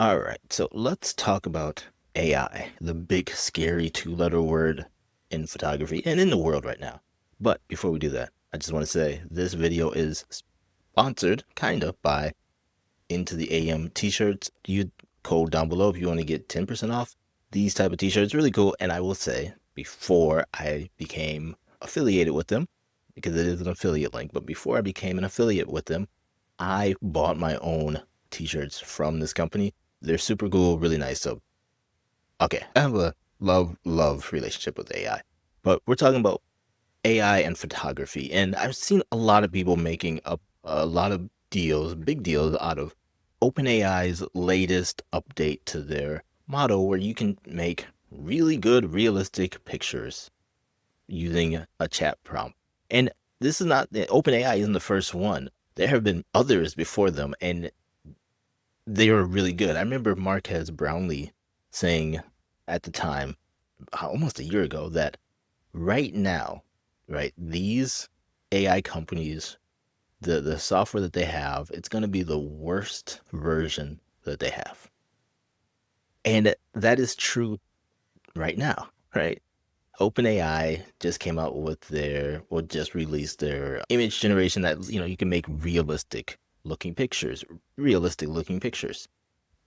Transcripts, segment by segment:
All right, so let's talk about AI, the big, scary two-letter word in photography and in the world right now. But before we do that, I just want to say this video is sponsored, kind of, by Into the AM t-shirts. You code down below if you want to get 10% off these type of t-shirts. Really cool. And I will say, before I became affiliated with them, because it is an affiliate link, but before I became an affiliate with them, I bought my own t-shirts from this company. They're super cool, really nice. So, okay, I have a love relationship with AI, but we're talking about AI and photography. And I've seen a lot of people making a lot of deals, big deals out of OpenAI's latest update to their model where you can make really good, realistic pictures using a chat prompt. And this is not, OpenAI isn't the first one. There have been others before them, and they were really good. I remember Marquez Brownlee saying at the time, almost a year ago, that right now, right, these AI companies, the software that they have, it's going to be the worst version that they have. And that is true right now, right? OpenAI just came out with their, or just released their image generation that, you can make realistic looking pictures.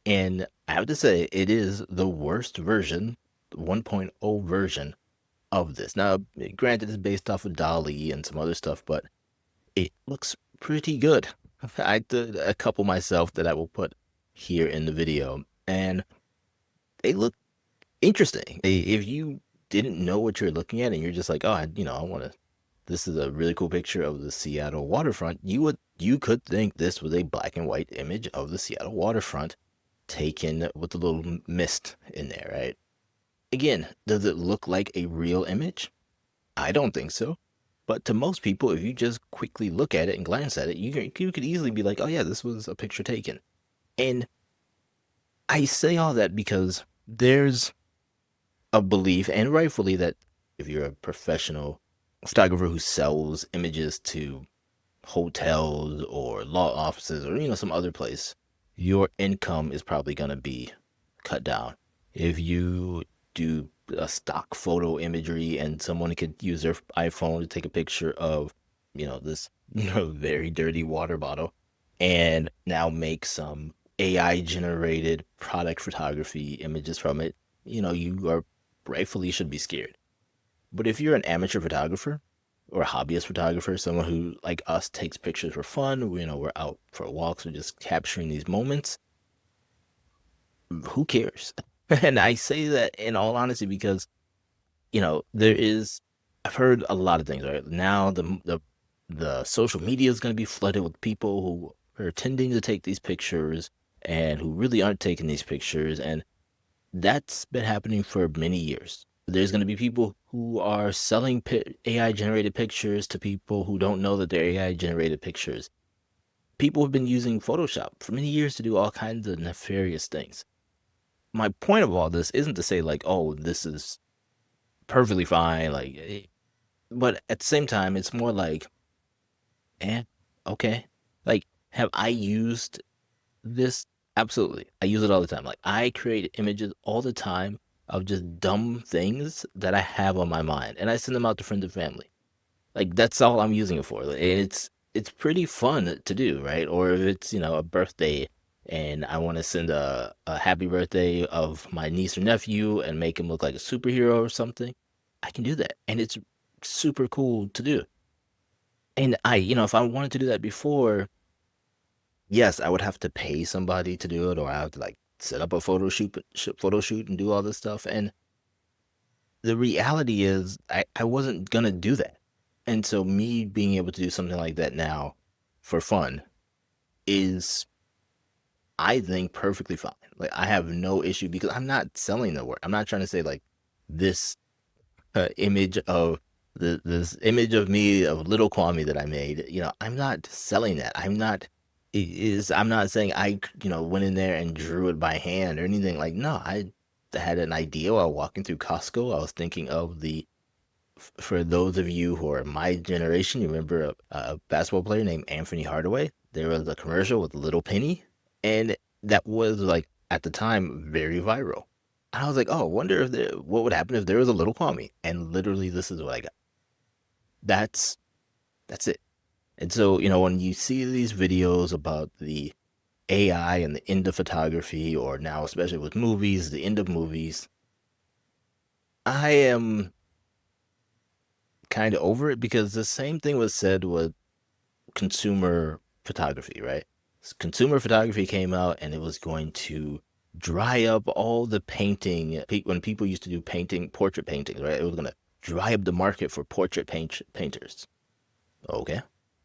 And I have to say, it is the worst version, 1.0 version of this. Now, granted, it's based off of Dolly and some other stuff, but it looks pretty good. I did a couple myself that I will put here in the video, and they look interesting. If you didn't know what you're looking at and you're just like, oh, I want to, this is a really cool picture of the Seattle waterfront, you could think this was a black and white image of the Seattle waterfront taken with a little mist in there, right? Again, does it look like a real image? I don't think so. But to most people, if you just quickly look at it and glance at it, you could easily be like, oh, yeah, this was a picture taken. And I say all that because there's a belief, and rightfully, that if you're a professional photographer who sells images to hotels or law offices or, some other place, your income is probably going to be cut down. If you do a stock photo imagery and someone could use their iPhone to take a picture of, this, very dirty water bottle and now make some AI generated product photography images from it, you are rightfully should be scared. But if you're an amateur photographer or a hobbyist photographer, someone who, like us, takes pictures for fun, we're out for walks, we're just capturing these moments, who cares? And I say that in all honesty because, there is, I've heard a lot of things, right? Now the social media is going to be flooded with people who are intending to take these pictures and who really aren't taking these pictures. And that's been happening for many years. There's going to be people who are selling AI generated pictures to people who don't know that they're AI generated pictures. People have been using Photoshop for many years to do all kinds of nefarious things. My point of all this isn't to say, like, oh, this is perfectly fine, like, but at the same time, it's more like, eh, okay. Like, have I used this? Absolutely. I use it all the time. Like, I create images all the time of just dumb things that I have on my mind, and I send them out to friends and family. Like, that's all I'm using it for. And it's pretty fun to do, right? Or if it's, a birthday and I want to send a happy birthday of my niece or nephew and make him look like a superhero or something, I can do that. And it's super cool to do. And if I wanted to do that before, yes, I would have to pay somebody to do it, or I have to like set up a photo shoot and do all this stuff. And the reality is, I wasn't gonna do that. And so me being able to do something like that now for fun is, I think, perfectly fine. Like, I have no issue because I'm not selling the work. I'm not trying to say like this image of this image of me of little Kwame that I made. I'm not selling that. I'm not saying I went in there and drew it by hand or anything. Like, no, I had an idea while walking through Costco. I was thinking of for those of you who are my generation, you remember a basketball player named Anthony Hardaway? There was a commercial with Little Penny, and that was like at the time very viral. And I was like, oh, I wonder if what would happen if there was a little Kwame. And literally, this is what I got. That's that's it. And so, when you see these videos about the AI and the end of photography, or now especially with movies, the end of movies, I am kind of over it because the same thing was said with consumer photography, right? Consumer photography came out and it was going to dry up all the painting. When people used to do portrait paintings, right? It was going to dry up the market for painters. Okay.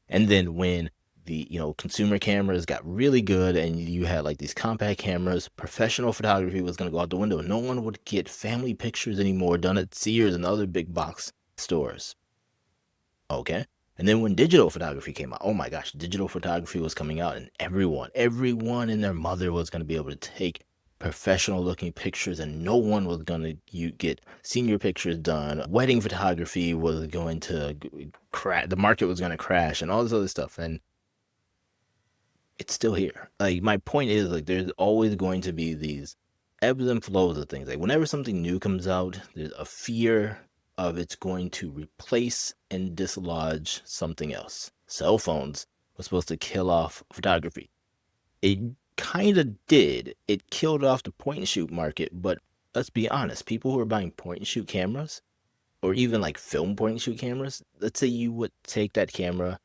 And then when the, consumer cameras got really good and you had like these compact cameras, professional photography was going to go out the window. No one would get family pictures anymore done at Sears and other big box stores. Okay. And then when digital photography came out, oh my gosh, digital photography was coming out and everyone and their mother was going to be able to take professional looking pictures and no one was going to you get senior pictures done. Wedding photography was going to crash. The market was going to crash and all this other stuff. And it's still here. Like my point is like there's always going to be these ebbs and flows of things. Like whenever something new comes out, there's a fear of it's going to replace and dislodge something else. Cell phones were supposed to kill off photography. It kind of did. It killed off the point and shoot market, but let's be honest, people who are buying point and shoot cameras or even like film point and shoot cameras, let's say you would take that camera,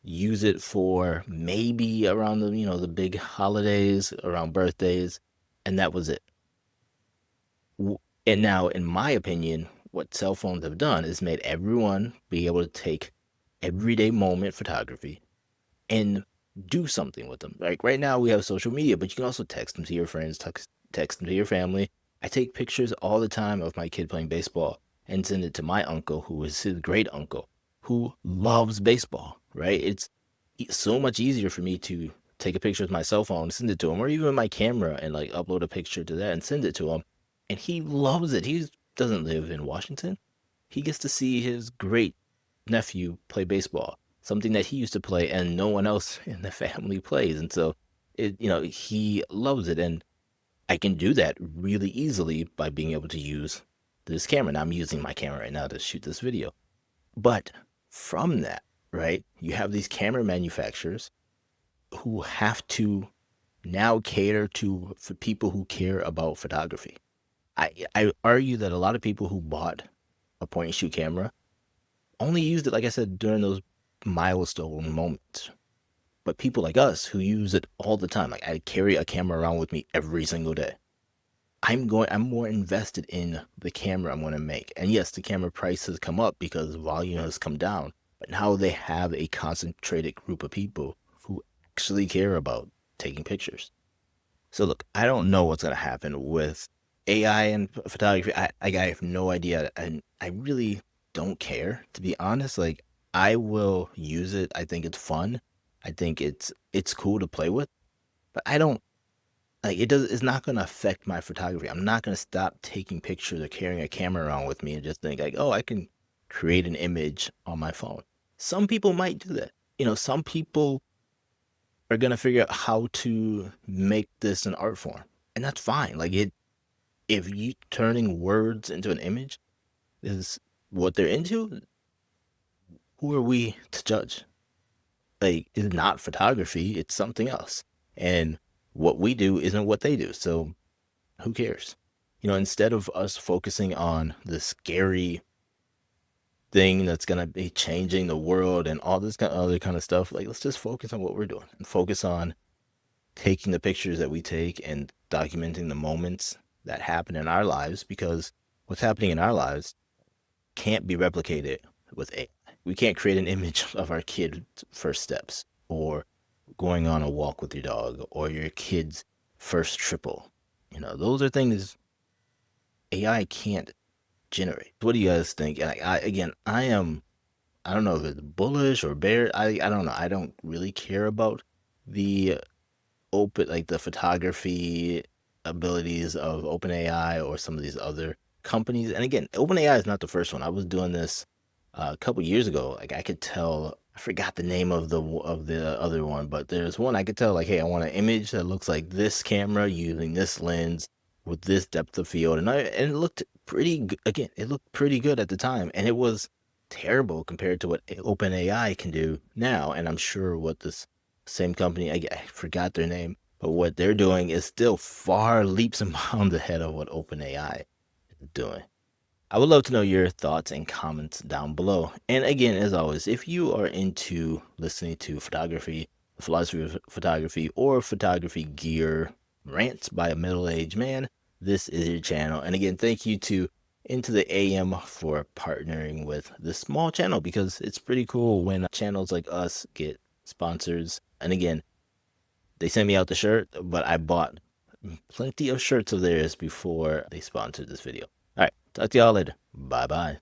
use it for maybe around the big holidays, around birthdays, and that was it. And now, in my opinion, what cell phones have done is made everyone be able to take everyday moment photography and do something with them. Like right now, we have social media, but you can also text them to your friends, text them to your family. I take pictures all the time of my kid playing baseball and send it to my uncle, who is his great uncle, who loves baseball, right? It's so much easier for me to take a picture with my cell phone, send it to him, or even my camera and like upload a picture to that and send it to him. And he loves it. He doesn't live in Washington. He gets to see his great nephew play baseball, something that he used to play and no one else in the family plays. And so he loves it. And I can do that really easily by being able to use this camera. Now I'm using my camera right now to shoot this video. But from that, right, you have these camera manufacturers who have to now cater to for people who care about photography. I argue that a lot of people who bought a point and shoot camera only used it, like I said, during those milestone moments. But people like us who use it all the time, like I carry a camera around with me every single day. I'm more invested in the camera I'm going to make. And yes, the camera price has come up because volume has come down, but now they have a concentrated group of people who actually care about taking pictures. So look, I don't know what's going to happen with AI and photography. I have no idea, and I really don't care, to be honest. Like I will use it. I think it's fun. I think it's cool to play with, but I don't like it does it's not going to affect my photography. I'm not going to stop taking pictures or carrying a camera around with me and just think like, "Oh, I can create an image on my phone." Some people might do that. Some people are going to figure out how to make this an art form. And that's fine. Like if you turning words into an image is what they're into, who are we to judge? Like it's not photography, it's something else. And what we do isn't what they do. So who cares? Instead of us focusing on the scary thing that's going to be changing the world and all this kind of other kind of stuff, like let's just focus on what we're doing and focus on taking the pictures that we take and documenting the moments that happen in our lives, because what's happening in our lives can't be replicated with AI. We can't create an image of our kid's first steps or going on a walk with your dog or your kid's first triple. Those are things AI can't generate. What do you guys think? Again, I don't know if it's bullish or bear. I don't know. I don't really care about the the photography abilities of OpenAI or some of these other companies. And again, OpenAI is not the first one. I was doing this a couple years ago. Like I could tell I forgot the name of the other one, but there's one I could tell like, hey, I want an image that looks like this camera using this lens with this depth of field, and it looked again, it looked pretty good at the time, and it was terrible compared to what OpenAI can do now, and I'm sure what this same company, I forgot their name, but what they're doing is still far leaps and bounds ahead of what OpenAI is doing. I would love to know your thoughts and comments down below. And again, as always, if you are into listening to photography, the philosophy of photography, or photography gear rants by a middle-aged man, this is your channel. And again, thank you to Into the AM for partnering with this small channel, because it's pretty cool when channels like us get sponsors. And again, they sent me out the shirt, but I bought plenty of shirts of theirs before they sponsored this video. All right, talk to y'all later. Bye bye.